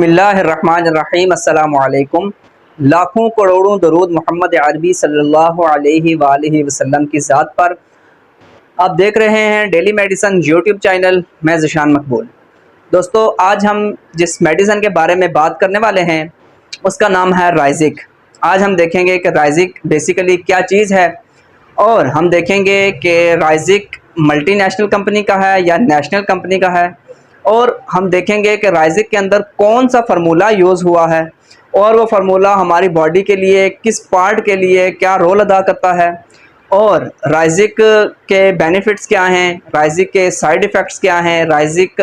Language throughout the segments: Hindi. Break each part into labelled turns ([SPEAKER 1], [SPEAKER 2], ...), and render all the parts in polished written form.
[SPEAKER 1] बिस्मिल्लाहिर्रहमानिर्रहीम अस्सलामुअलैकुम। लाखों करोड़ों दरूद मोहम्मद अरबी सल्लल्लाहु अलैहि वसल्लम की ज़ात पर। आप देख रहे हैं डेली मेडिसन यूट्यूब चैनल। मैं ज़िशान मकबूल। दोस्तों, आज हम जिस मेडिसन के बारे में बात करने वाले हैं उसका नाम है राइजिक। आज हम देखेंगे कि राइजिक बेसिकली क्या चीज़ है, और हम देखेंगे कि राइजिक मल्टीनेशनल कंपनी का है या नेशनल कंपनी का है, और हम देखेंगे कि राइजिक के अंदर कौन सा फार्मूला यूज़ हुआ है और वो फार्मूला हमारी बॉडी के लिए किस पार्ट के लिए क्या रोल अदा करता है, और राइजिक के बेनिफिट्स क्या हैं, राइजिक के साइड इफ़ेक्ट्स क्या हैं, राइजिक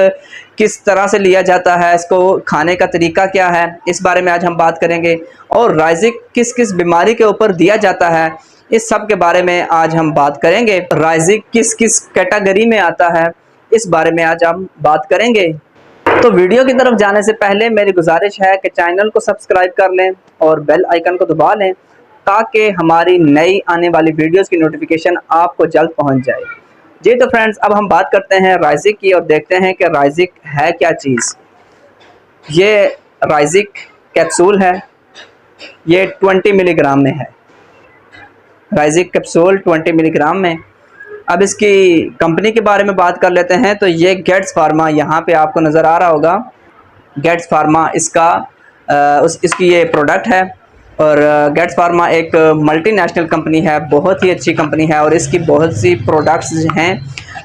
[SPEAKER 1] किस तरह से लिया जाता है, इसको खाने का तरीका क्या है, इस बारे में आज हम बात करेंगे। और राइजिक किस किस बीमारी के ऊपर दिया जाता है, इस सब के बारे में आज हम बात करेंगे। राइजिक किस किस कैटेगरी में आता है, इस बारे में आज हम बात करेंगे। तो वीडियो की तरफ जाने से पहले मेरी गुजारिश है कि चैनल को सब्सक्राइब कर लें और बेल आइकन को दबा लें, ताकि हमारी नई आने वाली वीडियोस की नोटिफिकेशन आपको जल्द पहुंच जाए। जी तो फ्रेंड्स, अब हम बात करते हैं राइजिक की और देखते हैं कि राइजिक है क्या चीज़। ये राइजिक कैप्सूल है, ये 20 मिलीग्राम में है। राइजिक कैप्सूल 20 मिलीग्राम में। अब इसकी कंपनी के बारे में बात कर लेते हैं। तो ये गेट्स फार्मा, यहाँ पे आपको नज़र आ रहा होगा, गेट्स फार्मा इसका इसकी ये प्रोडक्ट है। और गेट्स फार्मा एक मल्टीनेशनल कंपनी है, बहुत ही अच्छी कंपनी है, और इसकी बहुत सी प्रोडक्ट्स हैं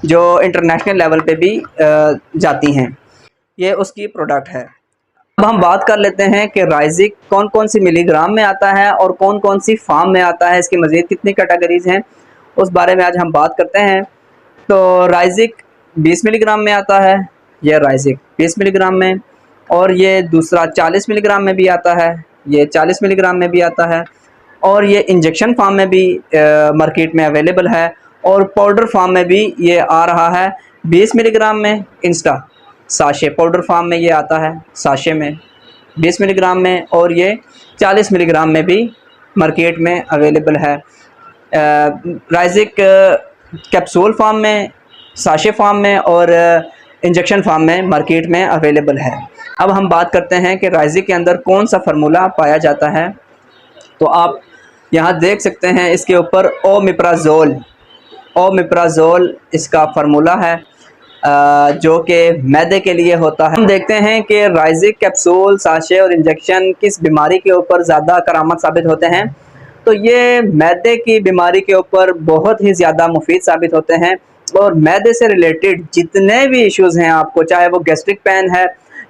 [SPEAKER 1] जो इंटरनेशनल लेवल पे भी जाती हैं। ये उसकी प्रोडक्ट है। अब हम बात कर लेते हैं कि राइजिक कौन कौन सी मिलीग्राम में आता है और कौन कौन सी फार्म में आता है, इसकी मज़ीद कितनी कैटेगरीज हैं, उस बारे में आज हम बात करते हैं। तो राइजिक 20 मिलीग्राम में आता है, यह राइजिक 20 मिलीग्राम में, और ये दूसरा 40 मिलीग्राम में भी आता है, ये 40 मिलीग्राम में भी आता है, और ये इंजेक्शन फॉर्म में भी मार्केट में अवेलेबल है, और पाउडर फॉर्म में भी ये आ रहा है 20 मिलीग्राम में। इंस्टा साशे पाउडर फॉर्म में ये आता है, साशे में 20 मिलीग्राम में, और ये 40 मिलीग्राम में भी मार्केट में अवेलेबल है। राइजिक कैप्सूल फॉर्म में, साशे फॉर्म में और इंजेक्शन फॉर्म में मार्केट में अवेलेबल है। अब हम बात करते हैं कि राइजिक के अंदर कौन सा फार्मूला पाया जाता है। तो आप यहाँ देख सकते हैं, इसके ऊपर ओमिप्राजोल इसका फार्मूला है, जो कि मैदे के लिए होता है। हम देखते हैं कि राइजिक कैप्सूल, साशे और इंजेक्शन किस बीमारी के ऊपर ज़्यादा करामत साबित होते हैं। तो ये मैदे की बीमारी के ऊपर बहुत ही ज़्यादा मुफीद साबित होते हैं, और मैदे से रिलेटेड जितने भी इश्यूज़ हैं आपको, चाहे वो गैस्ट्रिक पेन है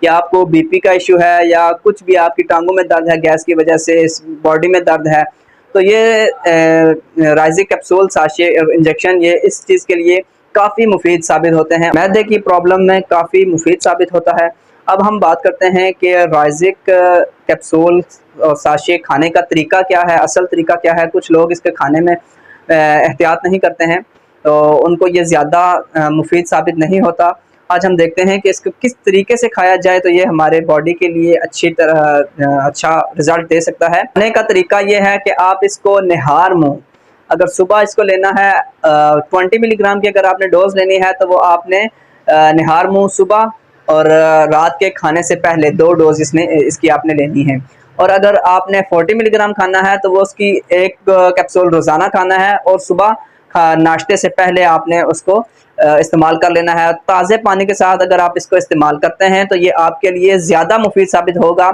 [SPEAKER 1] या आपको बीपी का इशू है या कुछ भी आपकी टांगों में दर्द है गैस की वजह से, इस बॉडी में दर्द है, तो ये राइजिक कैप्सूल, साशे और इंजेक्शन ये इस चीज़ के लिए काफ़ी मुफीद साबित होते हैं। मैदे की प्रॉब्लम में काफ़ी मुफीद साबित होता है। अब हम बात करते हैं कि राइजिक कैप्सूल और साशे खाने का तरीका क्या है, असल तरीका क्या है। कुछ लोग इसके खाने में एहतियात नहीं करते हैं, तो उनको ये ज़्यादा मुफीद साबित नहीं होता। आज हम देखते हैं कि इसको किस तरीके से खाया जाए तो ये हमारे बॉडी के लिए अच्छी तरह अच्छा रिज़ल्ट दे सकता है। खाने का तरीका ये है कि आप इसको निहार मुँह, अगर सुबह इसको लेना है 20 मिलीग्राम की अगर आपने डोज लेनी है, तो वो आपने निहार मुँह सुबह और रात के खाने से पहले 2 डोज इसकी आपने लेनी है। और अगर आपने 40 मिलीग्राम खाना है तो वो उसकी एक कैप्सूल रोज़ाना खाना है, और सुबह नाश्ते से पहले आपने उसको इस्तेमाल कर लेना है। ताज़े पानी के साथ अगर आप इसको इस्तेमाल करते हैं तो ये आपके लिए ज़्यादा मुफीद साबित होगा।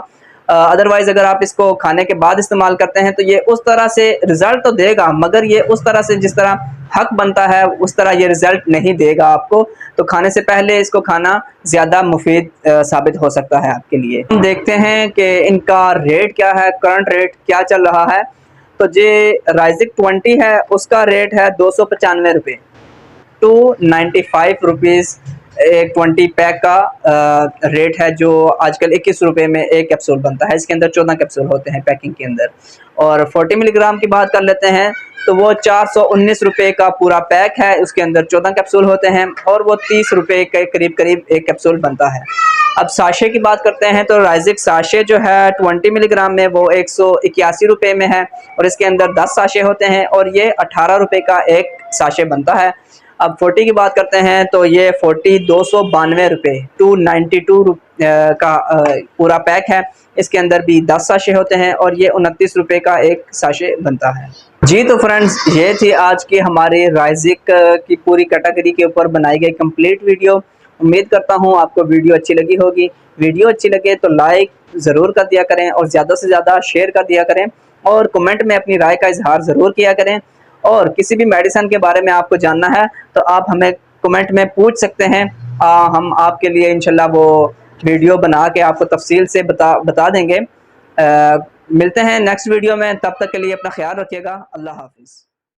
[SPEAKER 1] अदरवाइज़ अगर आप इसको खाने के बाद इस्तेमाल करते हैं तो ये उस तरह से रिज़ल्ट तो देगा, मगर ये उस तरह से जिस तरह हक बनता है उस तरह ये रिज़ल्ट नहीं देगा आपको। तो खाने से पहले इसको खाना ज़्यादा मुफीद साबित हो सकता है आपके लिए। हम देखते हैं कि इनका रेट क्या है, करंट रेट क्या चल रहा है। तो जे राइजिक 20 है, उसका रेट है 295 रुपये, 295 रुपीज़ एक 20 पैक का रेट है, जो आजकल 21 रुपये में एक कैप्सूल बनता है। इसके अंदर 14 कैप्सूल होते हैं पैकिंग के अंदर। और 40 मिलीग्राम की बात कर लेते हैं तो वो 419 रुपये का पूरा पैक है, उसके अंदर 14 कैप्सूल होते हैं, और वो 30 रुपये के करीब करीब एक कैप्सूल बनता है। अब साशे की बात करते हैं तो राइजिक साशे जो है 20 मिलीग्राम में वो 181 रुपये में है, और इसके अंदर 10 साशे होते हैं, और ये 18 रुपये का एक साशे बनता है। अब 40 की बात करते हैं तो ये 40 292 रुपये, का पूरा पैक है। इसके अंदर भी 10 साशे होते हैं और ये 29 रुपये का एक साशे बनता है। जी तो फ्रेंड्स, ये थी आज की हमारे राइजिक की पूरी कैटेगरी के ऊपर बनाई गई कंप्लीट वीडियो। उम्मीद करता हूँ आपको वीडियो अच्छी लगी होगी। वीडियो अच्छी लगे तो लाइक ज़रूर कर दिया करें और ज़्यादा से ज़्यादा शेयर कर दिया करें और कमेंट में अपनी राय का इजहार ज़रूर किया करें। और किसी भी मेडिसिन के बारे में आपको जानना है तो आप हमें कमेंट में पूछ सकते हैं। हम आपके लिए इंशाल्लाह वो वीडियो बना के आपको तफसील से बता देंगे। मिलते हैं नेक्स्ट वीडियो में, तब तक के लिए अपना ख्याल रखिएगा। अल्लाह हाफिज़।